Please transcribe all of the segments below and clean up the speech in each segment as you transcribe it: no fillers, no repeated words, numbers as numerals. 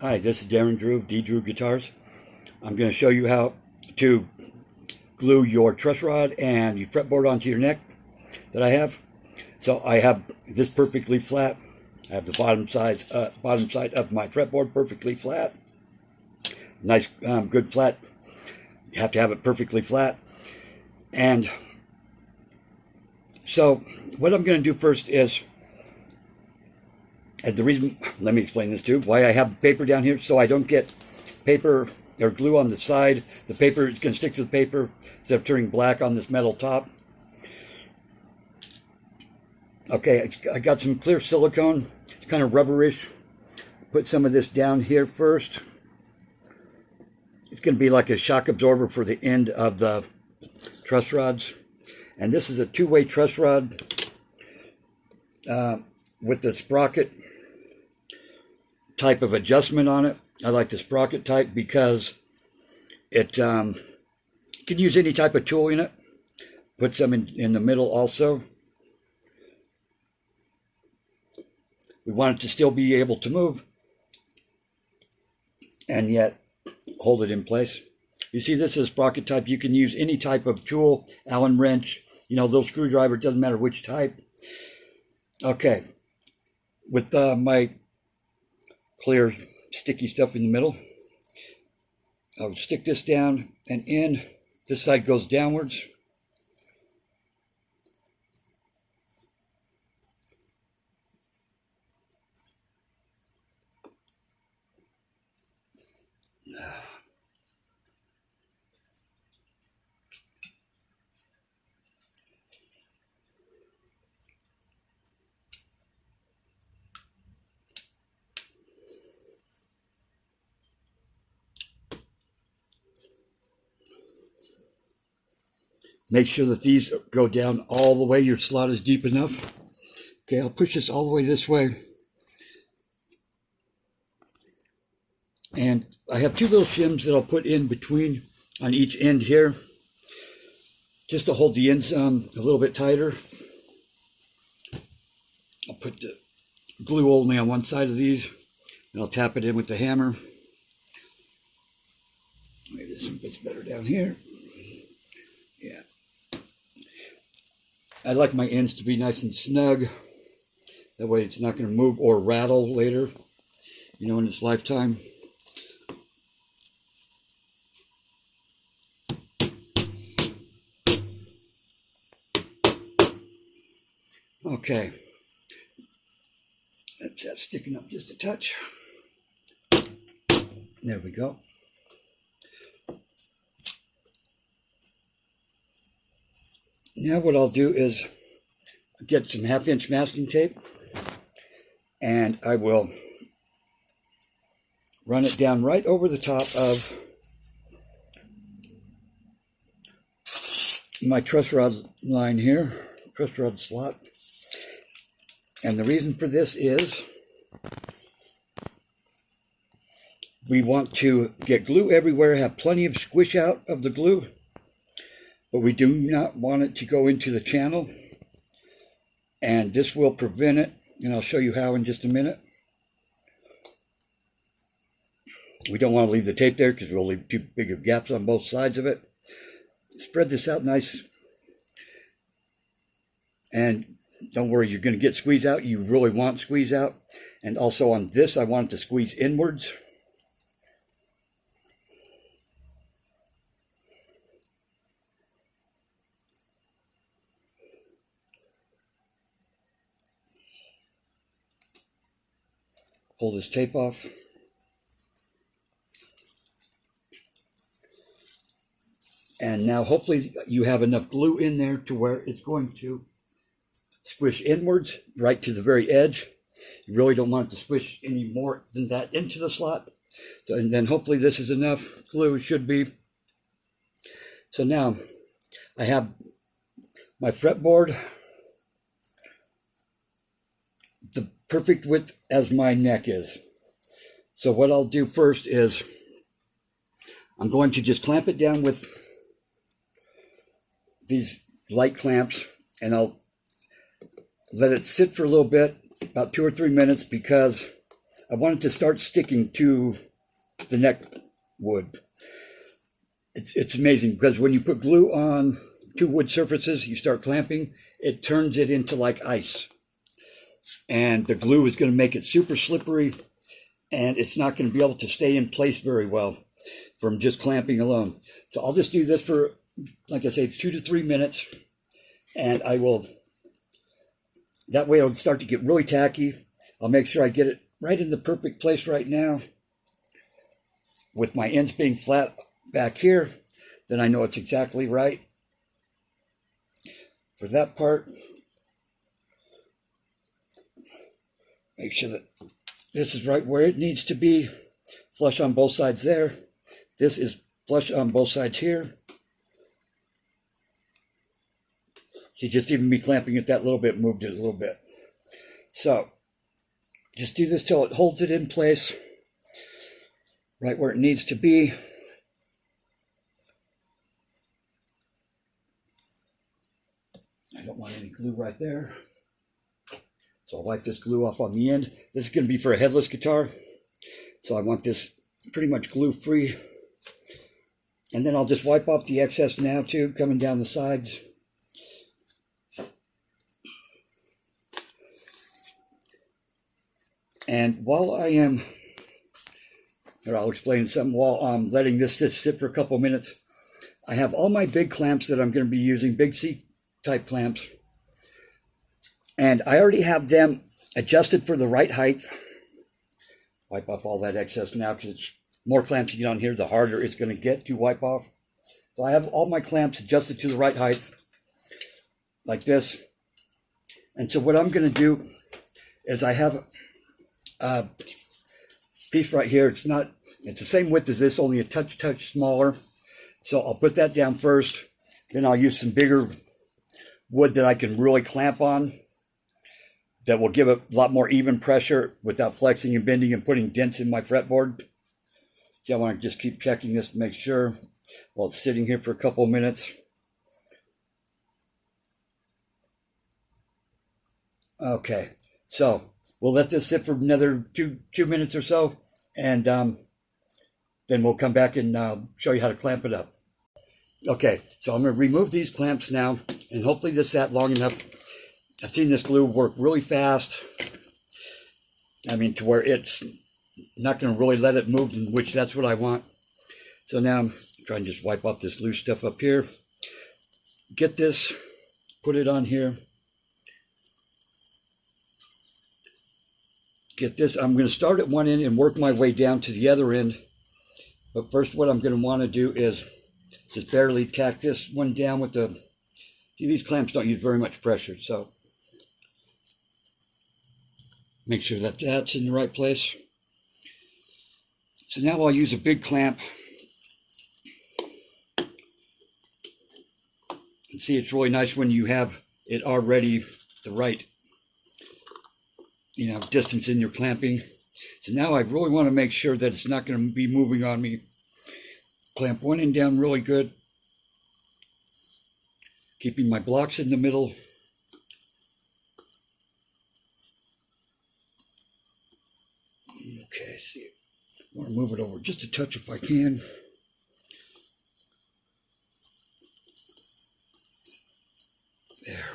Hi, this is Darren Drew of D. Drew Guitars. I'm going to show you how to glue your truss rod and your fretboard onto your neck that I have. So I have this perfectly flat. I have the bottom side of my fretboard perfectly flat. Nice, good flat. You have to have it perfectly flat. And so what I'm going to do first is, and the reason, let me explain this too, why I have paper down here, so I don't get paper or glue on the side. The paper is going to stick to the paper instead of turning black on this metal top. Okay, I got some clear silicone. It's kind of rubberish. Put some of this down here first. It's going to be like a shock absorber for the end of the truss rods. And this is a two-way truss rod with the sprocket type of adjustment on it. I like the sprocket type because it you can use any type of tool in it. Put some in the middle also. We want it to still be able to move and yet hold it in place. You see, this is sprocket type. You can use any type of tool, Allen wrench, little screwdriver, doesn't matter which type. Okay, with my clear sticky stuff in the middle, I'll stick this down and in. This side goes downwards. Make sure that these go down all the way. Your slot is deep enough. Okay, I'll push this all the way this way. And I have two little shims that I'll put in between on each end here, just to hold the ends a little bit tighter. I'll put the glue only on one side of these, and I'll tap it in with the hammer. Maybe this one fits better down here. Yeah. I like my ends to be nice and snug. That way it's not going to move or rattle later, in its lifetime. Okay. That's sticking up just a touch. There we go. Now what I'll do is get some 1/2-inch masking tape, and I will run it down right over the top of my truss rod line here, truss rod slot. And the reason for this is we want to get glue everywhere, have plenty of squish out of the glue, but we do not want it to go into the channel. And this will prevent it, and I'll show you how in just a minute. We don't want to leave the tape there because we'll leave too big of gaps on both sides of it. Spread this out nice. And don't worry, you're going to get squeeze out. You really want squeeze out. And also on this, I want it to squeeze inwards. Pull this tape off. And now hopefully you have enough glue in there to where it's going to squish inwards right to the very edge. You really don't want it to squish any more than that into the slot. So, and then hopefully this is enough glue, should be. So now I have my fretboard the perfect width as my neck is. So what I'll do first is I'm going to just clamp it down with these light clamps, and I'll let it sit for a little bit, about 2 or 3 minutes, because I want it to start sticking to the neck wood. It's amazing because when you put glue on two wood surfaces, you start clamping, it turns it into like ice. And the glue is going to make it super slippery, and it's not going to be able to stay in place very well from just clamping alone. So I'll just do this for, like I say, 2 to 3 minutes, and I will, that way it'll start to get really tacky. I'll make sure I get it right in the perfect place right now, with my ends being flat back here. Then I know it's exactly right for that part. Make sure that this is right where it needs to be, flush on both sides there. This is flush on both sides here. See, just even me clamping it that little bit moved it a little bit. So just do this till it holds it in place right where it needs to be. I don't want any glue right there. So I'll wipe this glue off on the end. This is going to be for a headless guitar. So I want this pretty much glue free. And then I'll just wipe off the excess now too, coming down the sides. And while I am, or I'll explain something, while I'm letting this sit for a couple minutes, I have all my big clamps that I'm going to be using, big C-type clamps. And I already have them adjusted for the right height. Wipe off all that excess now, because it's more clamps you get on here, the harder it's going to get to wipe off. So I have all my clamps adjusted to the right height, like this. And so what I'm going to do is I have a piece right here. It's the same width as this, only a touch smaller. So I'll put that down first. Then I'll use some bigger wood that I can really clamp on, that will give it a lot more even pressure without flexing and bending and putting dents in my fretboard. See, I want to just keep checking this to make sure while it's sitting here for a couple of minutes. Okay, so we'll let this sit for another two minutes or so, and then we'll come back and show you how to clamp it up. Okay, so I'm going to remove these clamps now, and hopefully this sat long enough. I've seen this glue work really fast. I mean, to where it's not going to really let it move, which that's what I want. So now I'm trying to just wipe off this loose stuff up here. Get this, put it on here. Get this, I'm going to start at one end and work my way down to the other end. But first what I'm going to want to do is just barely tack this one down with the, see, these clamps don't use very much pressure, so make sure that that's in the right place. So now I'll use a big clamp. And see, it's really nice when you have it already the right, distance in your clamping. So now I really want to make sure that it's not going to be moving on me. Clamp one end down really good, keeping my blocks in the middle. Okay, see, I want to move it over just a touch if I can. There.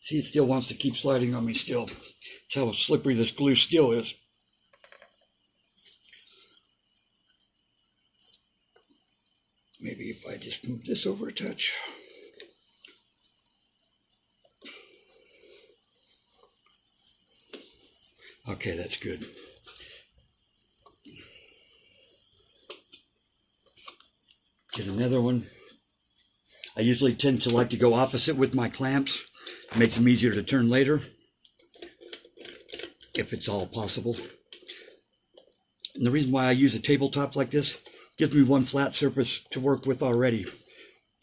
See, it still wants to keep sliding on me still. That's how slippery this glue still is. Maybe if I just move this over a touch. Okay, that's good. Get another one. I usually tend to like to go opposite with my clamps. It makes them easier to turn later, if it's all possible. And the reason why I use a tabletop like this, gives me one flat surface to work with already.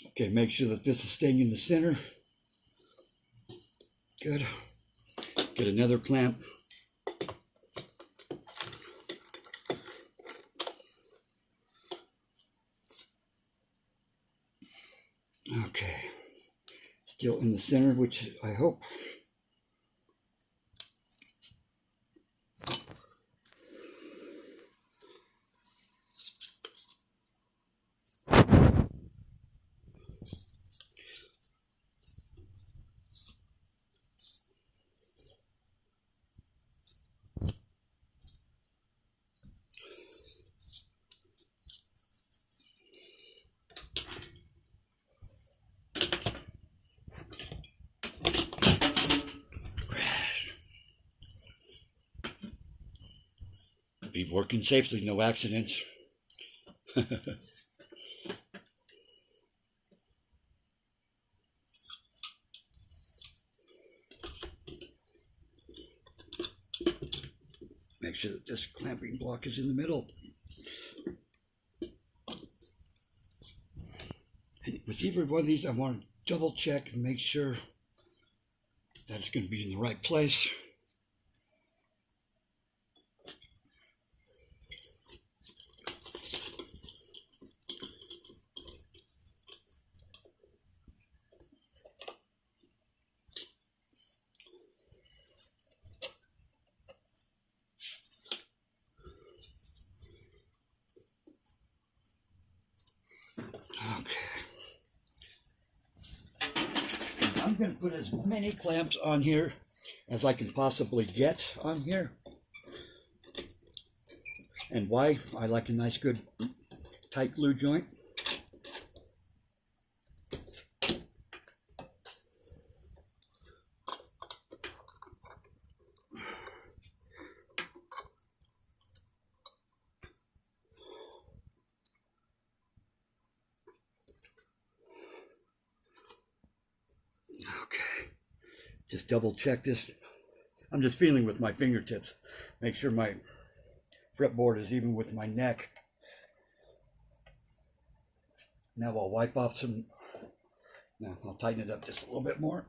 Okay, make sure that this is staying in the center. Good. Get another clamp. Okay. still in the center, which I hope. Be working safely, no accidents. Make sure that this clamping block is in the middle. And with either one of these, I want to double check and make sure that it's going to be in the right place. I'm going to put as many clamps on here as I can possibly get on here. And why? I like a nice good tight glue joint. Okay, just double check this. I'm just feeling with my fingertips. Make sure my fretboard is even with my neck. Now I'll wipe off some. Now I'll tighten it up just a little bit more.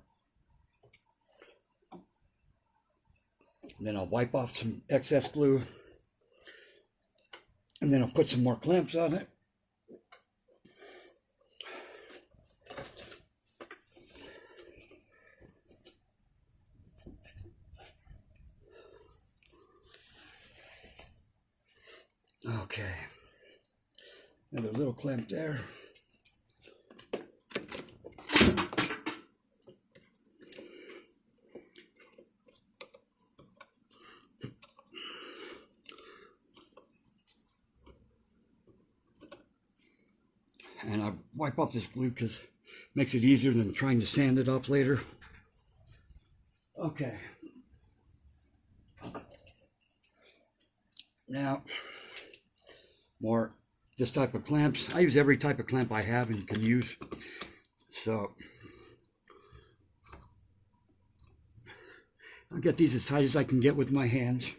And then I'll wipe off some excess glue. And then I'll put some more clamps on it. Okay, another little clamp there. And I wipe off this glue because it makes it easier than trying to sand it off later. Okay. Now, more this type of clamps. I use every type of clamp I have and can use. So I'll get these as tight as I can get with my hands.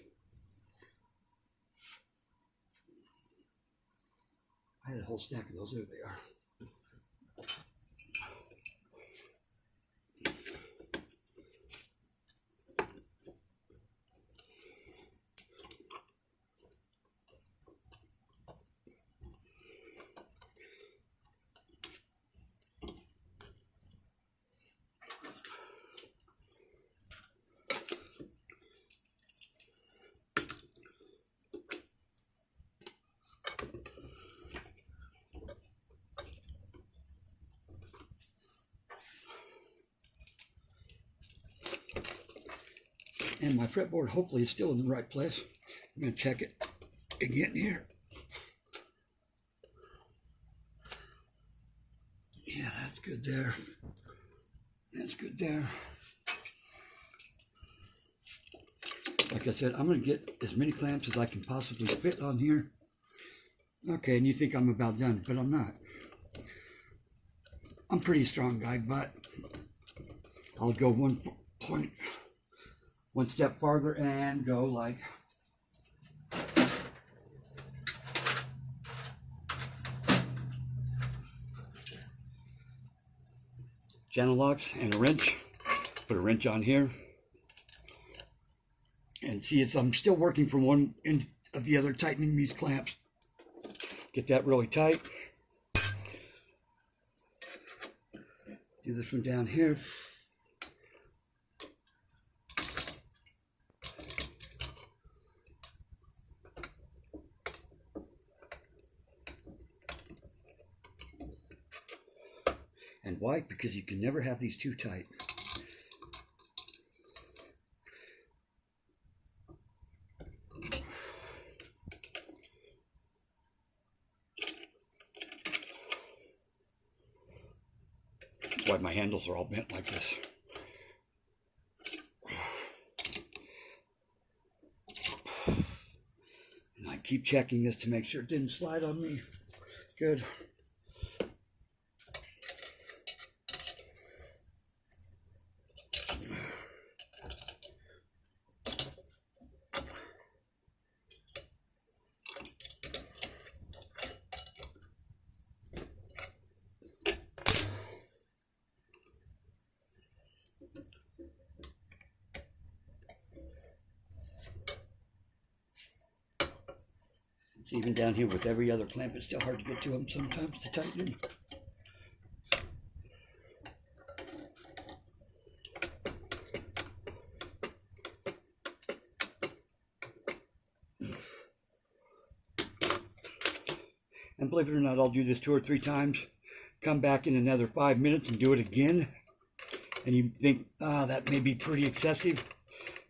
I had a whole stack of those. There they are. And my fretboard hopefully is still in the right place. I'm going to check it again here. Yeah, that's good there. That's good there. Like I said, I'm going to get as many clamps as I can possibly fit on here. Okay, and you think I'm about done, but I'm not. I'm a pretty strong guy, but I'll go one step farther and go like channel locks and a wrench. Put a wrench on here. And see, I'm still working from one end of the other, tightening these clamps. Get that really tight. Do Do this one down here. And why? Because you can never have these too tight. That's why my handles are all bent like this. And I keep checking this to make sure it didn't slide on me. Good. It's even down here with every other clamp, it's still hard to get to them sometimes to tighten them. And believe it or not, I'll do this 2 or 3 times, come back in another 5 minutes and do it again. And you think, that may be pretty excessive.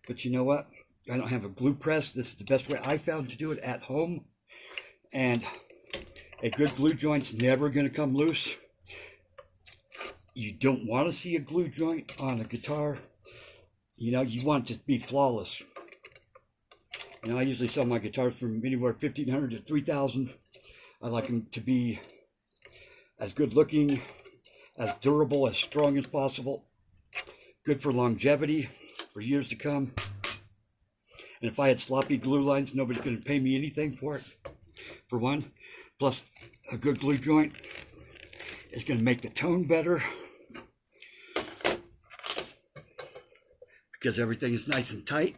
But you know what? I don't have a glue press. This is the best way I found to do it at home. And a good glue joint's never going to come loose. You don't want to see a glue joint on a guitar. You know, you want it to be flawless. You know, I usually sell my guitars from anywhere $1,500 to $3,000. I like them to be as good looking, as durable, as strong as possible. Good for longevity, for years to come. And if I had sloppy glue lines, nobody's going to pay me anything for it, for one. Plus, a good glue joint is going to make the tone better, because everything is nice and tight.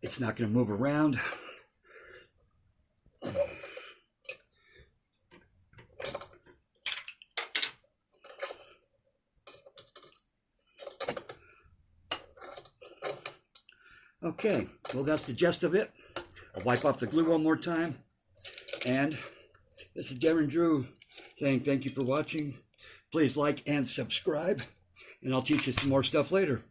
It's not going to move around. Okay, well, that's the gist of it. I'll wipe off the glue one more time. And this is Darren Drew saying thank you for watching. Please like and subscribe, and I'll teach you some more stuff later.